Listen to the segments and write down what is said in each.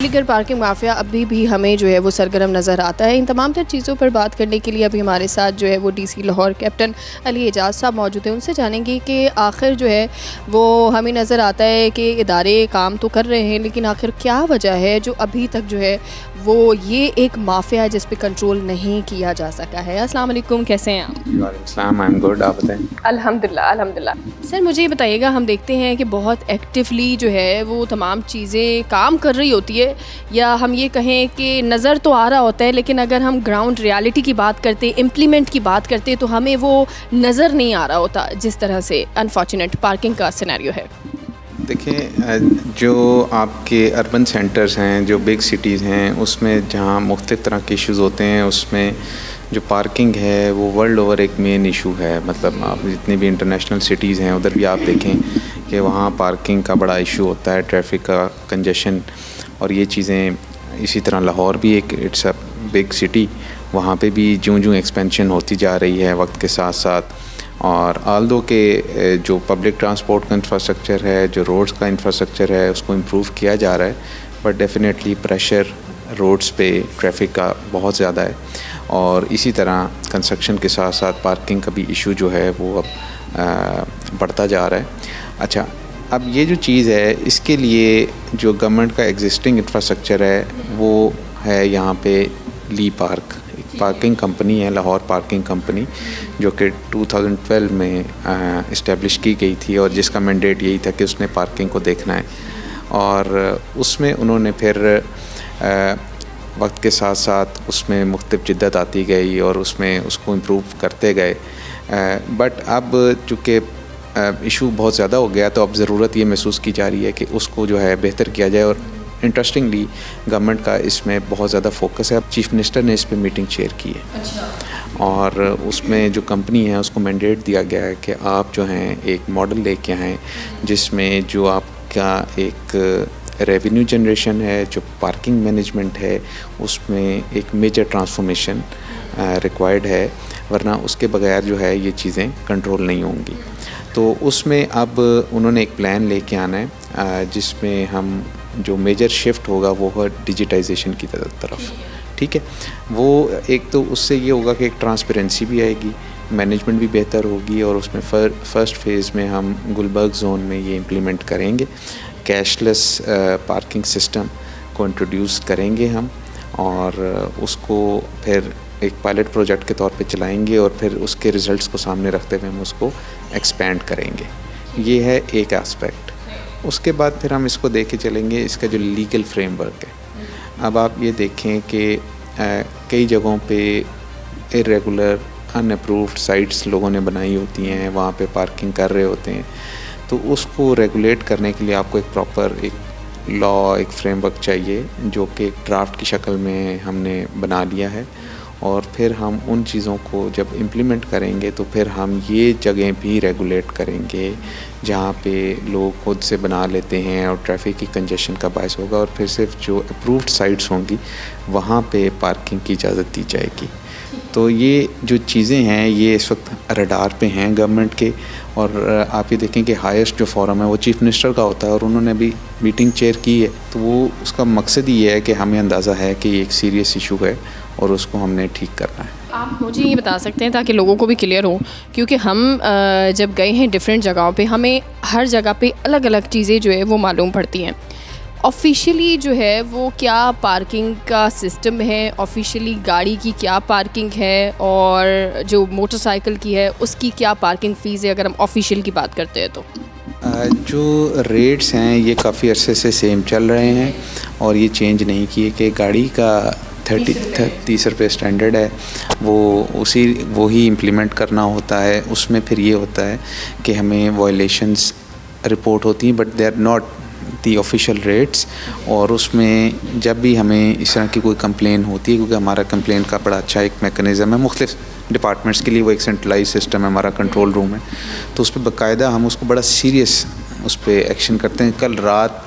लीगर parking mafia अभी भी हमें जो है वो सरगर्म नज़र आता है। इन तमाम तर चीज़ों पर बात करने के लिए अभी हमारे साथ जो है वो डीसी लाहौर कैप्टन अली एजाज साहब मौजूद हैं। उनसे जानेंगे कि आखिर जो है वो हमें नज़र आता है कि इदारे काम तो कर रहे हैं, लेकिन आखिर क्या वजह है जो अभी तक जो है वो ये एक माफिया है जिस पे कंट्रोल नहीं किया जा सका है। अस्सलाम वालेकुम, कैसे हैं आप? वालेकुम, आई एम गुड, आप बताएं। अल्हम्दुलिल्लाह अल्हम्दुलिल्लाह। सर मुझे ये बताइएगा, हम देखते हैं कि बहुत एक्टिवली जो है वो तमाम चीज़ें काम कर रही होती है, या हम ये कहें कि नज़र तो आ रहा होता है, लेकिन अगर हम ग्राउंड रियलिटी की बात करते, इम्प्लीमेंट की बात करते, तो हमें वो नज़र नहीं आ रहा होता जिस तरह से अनफॉर्चुनेट पार्किंग का सिनेरियो है। देखिए, जो आपके अर्बन सेंटर्स हैं, जो बिग सिटीज़ हैं, उसमें जहाँ मुख्तलिफ़ तरह के इश्यूज़ होते हैं, उसमें जो पार्किंग है वो वर्ल्ड ओवर एक मेन इशू है। मतलब आप जितनी भी इंटरनेशनल सिटीज़ हैं उधर भी आप देखें कि वहाँ पार्किंग का बड़ा इशू होता है, ट्रैफिक का कंजेशन और ये चीज़ें। इसी तरह लाहौर भी एक इट्स अ बिग सिटी, वहाँ पे भी ज्यों-ज्यों एक्सपेंशन होती जा रही है वक्त के साथ साथ। और आल्दो के जो पब्लिक ट्रांसपोर्ट का इंफ्रास्ट्रक्चर है, जो रोड्स का इंफ्रास्ट्रक्चर है, उसको इम्प्रूव किया जा रहा है, बट डेफिनेटली प्रेशर रोड्स पे ट्रैफिक का बहुत ज़्यादा है। और इसी तरह कंस्ट्रक्शन के साथ साथ पार्किंग का भी इशू जो है वो अब बढ़ता जा रहा है। अच्छा, अब ये जो चीज़ है, इसके लिए जो गवर्नमेंट का एग्जिस्टिंग इंफ्रास्ट्रक्चर है वो है यहाँ पे ली पार्क, पार्किंग कंपनी है, लाहौर पार्किंग कंपनी, जो कि 2012 में इस्टेब्लिश की गई थी और जिसका मैंडेट यही था कि उसने पार्किंग को देखना है। और उसमें उन्होंने फिर वक्त के साथ साथ उसमें मुख्तलिफ जिद्दत आती गई और उसमें उसको इम्प्रूव करते गए। बट अब चूँकि इशू बहुत ज़्यादा हो गया, तो अब ज़रूरत ये महसूस की जा रही है कि उसको जो है बेहतर किया जाए। और इंटरेस्टिंगली गवर्नमेंट का इसमें बहुत ज़्यादा फोकस है। अब चीफ़ मिनिस्टर ने इस पे मीटिंग चेयर की है। अच्छा। और उसमें जो कंपनी है उसको मैंडेट दिया गया है कि आप जो हैं एक मॉडल लेके आएँ जिसमें जो आपका एक रेवेन्यू जनरेशन है, जो पार्किंग मैनेजमेंट है, उसमें एक मेजर ट्रांसफॉर्मेशन रिक्वायर्ड है, वरना उसके बगैर जो है ये चीज़ें कंट्रोल नहीं होंगी। तो उसमें अब उन्होंने एक प्लान लेके आना है जिसमें हम जो मेजर शिफ्ट होगा वो है डिजिटाइजेशन की तरफ। ठीक है, वो एक तो उससे ये होगा कि एक ट्रांसपेरेंसी भी आएगी, मैनेजमेंट भी बेहतर होगी। और उसमें फ़र्स्ट फेज़ में हम गुलबर्ग जोन में ये इम्प्लीमेंट करेंगे, कैशलेस पार्किंग सिस्टम को इंट्रोड्यूस करेंगे हम, और उसको फिर एक पायलट प्रोजेक्ट के तौर पे चलाएंगे और फिर उसके रिज़ल्ट्स को सामने रखते हुए हम उसको एक्सपेंड करेंगे। ये है एक एस्पेक्ट। उसके बाद फिर हम इसको देख के चलेंगे इसका जो लीगल फ्रेमवर्क है। अब आप ये देखें कि कई जगहों पे इरेगुलर अनअप्रूव्ड साइट्स लोगों ने बनाई होती हैं, वहाँ पे पार्किंग कर रहे होते हैं। तो उसको रेगुलेट करने के लिए आपको एक प्रॉपर एक लॉ, एक फ्रेमवर्क चाहिए, जो कि एक ड्राफ्ट की शक्ल में हमने बना लिया है। और फिर हम उन चीज़ों को जब इम्प्लीमेंट करेंगे तो फिर हम ये जगह भी रेगुलेट करेंगे जहाँ पे लोग खुद से बना लेते हैं और ट्रैफिक की कंजेशन का बायस होगा। और फिर सिर्फ जो अप्रूव्ड साइट्स होंगी वहाँ पे पार्किंग की इजाज़त दी जाएगी। तो ये जो चीज़ें हैं ये इस वक्त रडार पे हैं गवर्नमेंट के। और आप ये देखें कि हाईएस्ट जो फोरम है वो चीफ़ मिनिस्टर का होता है और उन्होंने भी मीटिंग चेयर की है। तो वो उसका मकसद ये है कि हमें अंदाज़ा है कि ये एक सीरियस इशू है और उसको हमने ठीक करना है। आप मुझे ये बता सकते हैं ताकि लोगों को भी क्लियर हो, क्योंकि हम जब गए हैं डिफरेंट जगहों पे, हमें हर जगह पे अलग अलग चीज़ें जो है वो मालूम पड़ती हैं। ऑफिशियली जो है वो क्या पार्किंग का सिस्टम है, ऑफिशियली गाड़ी की क्या पार्किंग है, और जो मोटरसाइकिल की है उसकी क्या पार्किंग फ़ीस है, अगर हम ऑफिशियल की बात करते हैं तो? जो रेट्स हैं ये काफ़ी अरसे से सेम चल रहे हैं और ये चेंज नहीं किए कि गाड़ी का 30 रुपये स्टैंडर्ड है, वो ही इम्प्लीमेंट करना होता है। उसमें फिर ये होता है कि हमें वायलेशंस रिपोर्ट होती हैं, but they are not the official rates. और उसमें जब भी हमें इस तरह की कोई कंप्लेन होती है, क्योंकि हमारा कंप्लेन का बड़ा अच्छा एक मेकनिज़म है, मुख्तलिफ डिपार्टमेंट्स के लिए वो एक सेंट्रलाइज सिस्टम है, हमारा कंट्रोल रूम है, तो उस पर बाकायदा हम उसको बड़ा सीरियस उस पर एक्शन करते हैं। कल रात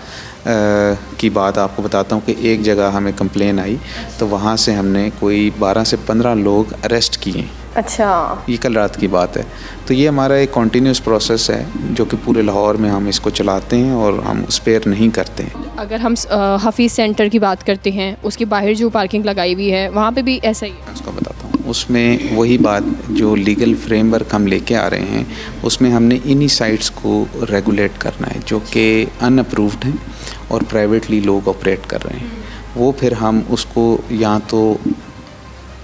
की बात आपको बताता हूँ कि एक जगह हमें कंप्लेन आई, तो वहाँ से हमने कोई 12 से 15 लोग अरेस्ट किए अच्छा, ये कल रात की बात है। तो ये हमारा एक कॉन्टीन्यूस प्रोसेस है जो कि पूरे लाहौर में हम इसको चलाते हैं और हम स्पेयर नहीं करते हैं। अगर हम हफीज़ सेंटर की बात करते हैं, उसके बाहर जो पार्किंग लगाई हुई है वहाँ पे भी ऐसा ही है? मैं उसको बताता हूँ। उसमें वही बात, जो लीगल फ्रेमवर्क हम लेके आ रहे हैं उसमें हमने इन्हीं साइट्स को रेगुलेट करना है जो कि अनअप्रूव्ड हैं और प्राइवेटली लोग ऑपरेट कर रहे हैं। वो फिर हम उसको या तो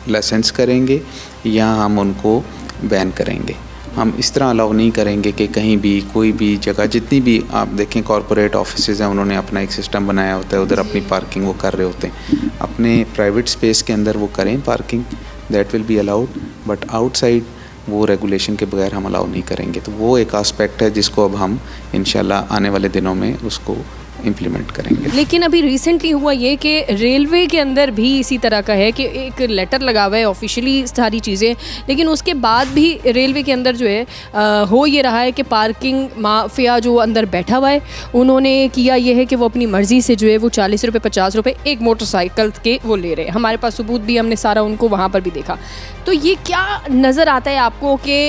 लाइसेंस करेंगे या हम उनको बैन करेंगे। हम इस तरह अलाउ नहीं करेंगे कि कहीं भी कोई भी जगह, जितनी भी आप देखें कॉरपोरेट ऑफिसेज़ हैं, उन्होंने अपना एक सिस्टम बनाया होता है, उधर अपनी पार्किंग वो कर रहे होते हैं। अपने प्राइवेट स्पेस के अंदर वो करें parking, that will be allowed, but outside वो रेगुलेशन के बगैर हम अलाउ नहीं करेंगे। तो वो एक आस्पेक्ट है जिसको अब हम इंशाल्लाह आने वाले दिनों में उसको इम्प्लीमेंट करेंगे। लेकिन अभी रिसेंटली हुआ ये कि रेलवे के अंदर भी इसी तरह का है कि एक लेटर लगा हुआ है ऑफिशियली सारी चीज़ें, लेकिन उसके बाद भी रेलवे के अंदर जो है हो ये रहा है कि पार्किंग माफिया जो अंदर बैठा हुआ है, उन्होंने किया ये है कि वो अपनी मर्ज़ी से जो है वो 40 रुपये 50 रुपये एक मोटरसाइकिल के वो ले रहे हैं। हमारे पास सबूत भी, हमने सारा उनको वहाँ पर भी देखा। तो ये क्या नज़र आता है आपको कि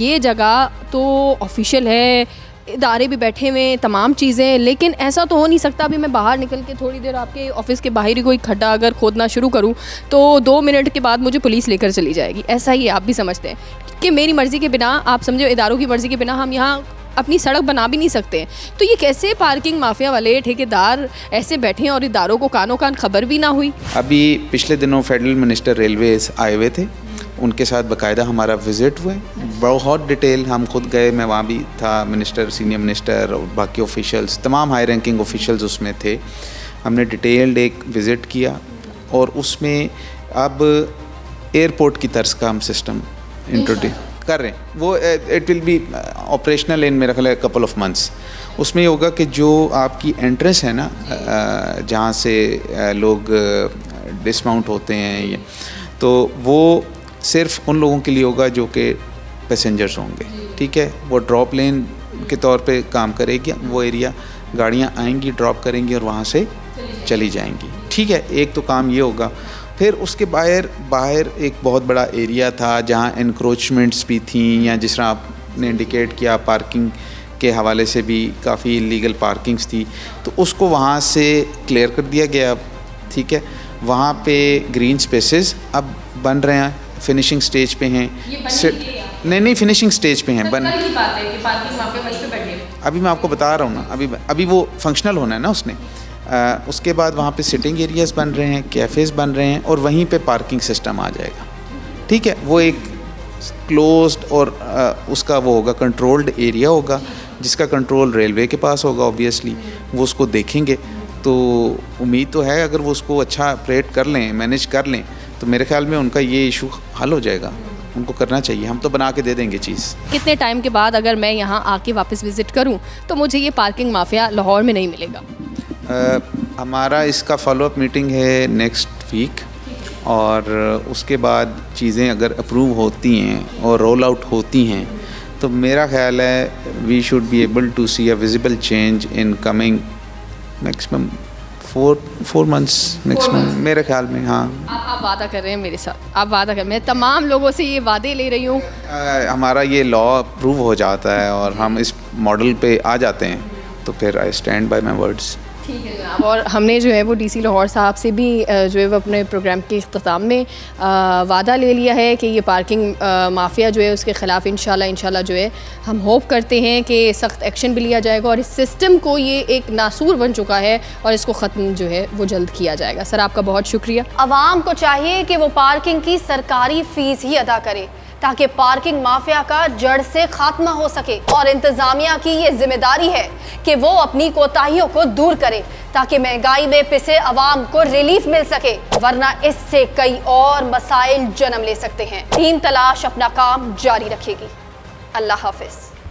ये जगह तो ऑफिशियल है, इदारे भी बैठे हुए, तमाम चीज़ें, लेकिन ऐसा तो हो नहीं सकता अभी मैं बाहर निकल के थोड़ी देर आपके ऑफिस के बाहर ही कोई खड्डा अगर खोदना शुरू करूं तो 2 मिनट के बाद मुझे पुलिस लेकर चली जाएगी। ऐसा ही आप भी समझते हैं कि मेरी मर्ज़ी के बिना, आप समझो इदारों की मर्ज़ी के बिना हम यहाँ अपनी सड़क बना भी नहीं सकते। तो ये कैसे पार्किंग माफिया वाले ठेकेदार ऐसे बैठे हैं और इदारों को कानों कान खबर भी ना हुई? अभी पिछले दिनों फेडरल मिनिस्टर रेलवेज आए हुए थे, उनके साथ बाकायदा हमारा विज़िट हुआ, बहुत डिटेल, हम खुद गए, मैं वहाँ भी था, मिनिस्टर, सीनियर मिनिस्टर और बाकी ऑफिशियल्स, तमाम हाई रैंकिंग ऑफिशियल्स उसमें थे। हमने डिटेल्ड एक विज़िट किया और उसमें अब एयरपोर्ट की तर्ज का हम सिस्टम इंट्रोड्यूस कर रहे हैं। वो it will be operational in मेरा ख्याल है कपल ऑफ मंथ्स। उसमें ये होगा कि जो आपकी एंट्रेंस है ना, जहाँ से लोग डिसमाउंट होते हैं, तो वो सिर्फ उन लोगों के लिए होगा जो कि पैसेंजर्स होंगे, ठीक है। वो ड्रॉप लेन के तौर पे काम करेगी, वो एरिया गाड़ियाँ आएंगी, ड्रॉप करेंगी और वहाँ से चली जाएंगी, ठीक है। एक तो काम ये होगा। फिर उसके बाहर एक बहुत बड़ा एरिया था जहाँ एनक्रोचमेंट्स भी थी, या जिस तरह आपने इंडिकेट किया पार्किंग के हवाले से भी काफ़ी इलीगल पार्किंग्स थी, तो उसको वहाँ से क्लियर कर दिया गया, ठीक है। वहाँ पे ग्रीन स्पेसेस अब बन रहे हैं, फिनिशिंग स्टेज पे हैं। नहीं फिनिशिंग स्टेज पे हैं, बन अभी मैं आपको बता रहा हूँ ना, अभी वो फंक्शनल होना है ना उसने। उसके बाद वहाँ पे सिटिंग एरियाज़ बन रहे हैं, कैफ़ेज़ बन रहे हैं और वहीं पे पार्किंग सिस्टम आ जाएगा, ठीक है। वो एक क्लोज्ड और उसका वो होगा, कंट्रोल्ड एरिया होगा जिसका कंट्रोल रेलवे के पास होगा, ऑब्वियसली वो उसको देखेंगे। तो उम्मीद तो है अगर वो उसको अच्छा ऑपरेट कर लें, मैनेज कर लें, तो मेरे ख्याल में उनका ये इशू हल हो जाएगा। उनको करना चाहिए, हम तो बना के दे देंगे चीज़। कितने टाइम के बाद अगर मैं यहाँ आके वापस विज़िट करूँ तो मुझे ये पार्किंग माफिया लाहौर में नहीं मिलेगा? हमारा इसका फॉलोअप मीटिंग है नेक्स्ट वीक, और उसके बाद चीज़ें अगर अप्रूव होती हैं और रोल आउट होती हैं तो मेरा ख्याल है we should be able to see a visible change in coming maximum 4 months maximum, मेरे ख्याल में। हाँ, आप वादा कर रहे हैं मेरे साथ? आप वादा कर, मैं तमाम लोगों से ये वादे ले रही हूँ। हमारा ये लॉ अप्रूव हो जाता है और हम इस मॉडल पे आ जाते हैं तो फिर I stand by my words. ठीक है जनाब। और हमने जो है वो डीसी लाहौर साहब से भी जो है वो अपने प्रोग्राम के इख्तिताम में वादा ले लिया है कि ये पार्किंग माफिया जो है उसके ख़िलाफ़ इंशाल्लाह जो है हम होप करते हैं कि सख्त एक्शन भी लिया जाएगा और इस सिस्टम को, ये एक नासूर बन चुका है और इसको ख़त्म जो है वो जल्द किया जाएगा। सर आपका बहुत शुक्रिया। अवाम को चाहिए कि वो पार्किंग की सरकारी फ़ीस ही अदा करे ताकि पार्किंग माफिया का जड़ से खात्मा हो सके, और इंतजामिया की ये जिम्मेदारी है कि वो अपनी कोताहियों को दूर करे ताकि महंगाई में पिसे अवाम को रिलीफ मिल सके, वरना इससे कई और मसाइल जन्म ले सकते हैं। टीम तलाश अपना काम जारी रखेगी। अल्लाह हाफिज।